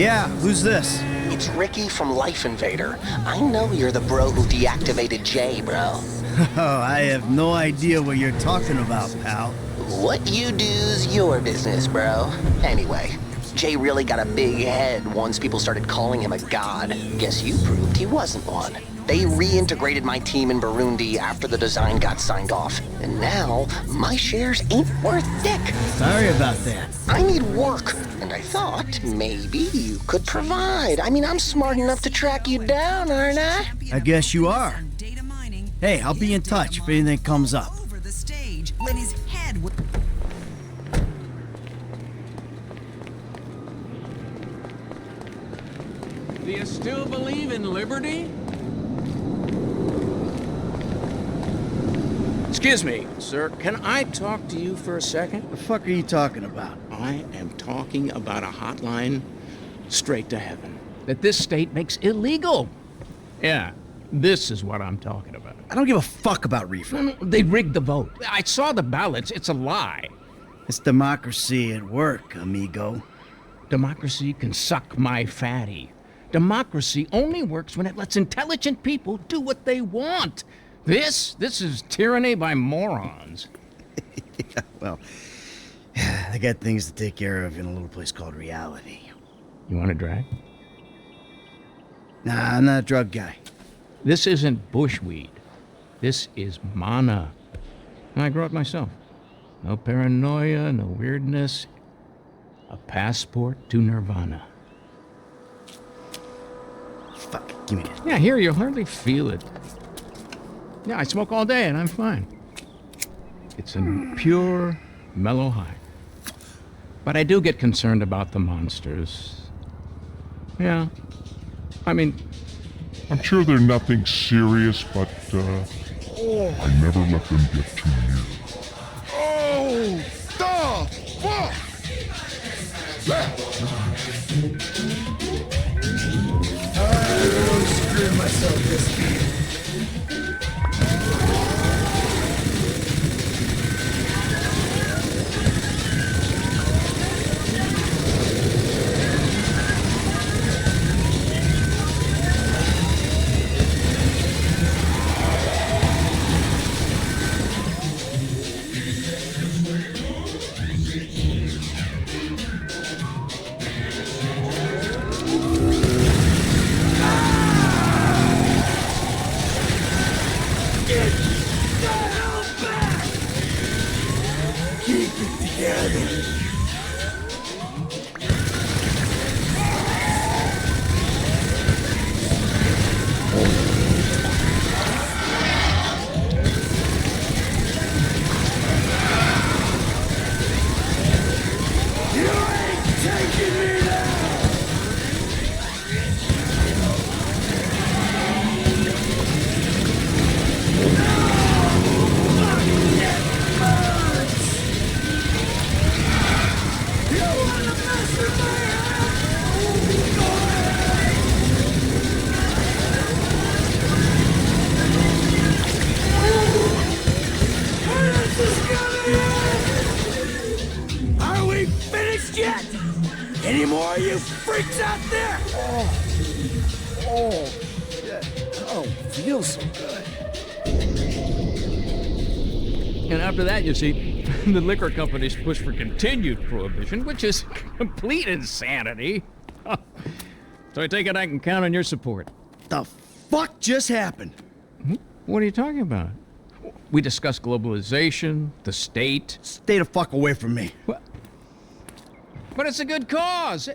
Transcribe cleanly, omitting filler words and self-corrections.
Yeah, who's this? It's Ricky from Life Invader. I know you're the bro who deactivated Jay, bro. Oh, I have no idea what you're talking about, pal. What you do's your business, bro. Anyway, Jay really got a big head once people started calling him a god. Guess you proved he wasn't one. They reintegrated my team in Burundi after the design got signed off. And now, my shares ain't worth dick. Sorry about that. I need work, and I thought maybe you could provide. I mean, I'm smart enough to track you down, aren't I? I guess you are. Hey, I'll be in touch if anything comes up. Over the stage when his head was... Do you still believe in liberty? Excuse me, sir. Can I talk to you for a second? The fuck are you talking about? I am talking about a hotline straight to heaven that this state makes illegal. Yeah, this is what I'm talking about. I don't give a fuck about reefer. No, they rigged the vote. I saw the ballots. It's a lie. It's democracy at work, amigo. Democracy can suck my fatty. Democracy only works when it lets intelligent people do what they want. This is tyranny by morons. Yeah, well, I got things to take care of in a little place called reality. You want a drag? Nah, I'm not a drug guy. This isn't bushweed. This is mana. And I grow it myself. No paranoia, no weirdness. A passport to nirvana. Fuck, give me that. Yeah, here, you'll hardly feel it. Yeah, I smoke all day and I'm fine. It's a pure, mellow high. But I do get concerned about the monsters. Yeah. I mean... I'm sure they're nothing serious, but, I never let them get too near. Oh, the fuck! I really screwed myself this time. Are we finished yet? Any more of you freaks out there? Oh, shit. Oh, feels so good. And after that, you see, the liquor companies push for continued prohibition, which is complete insanity. So I take it I can count on your support. The fuck just happened? What are you talking about? We discussed globalization, the state. Stay the fuck away from me. But it's a good cause.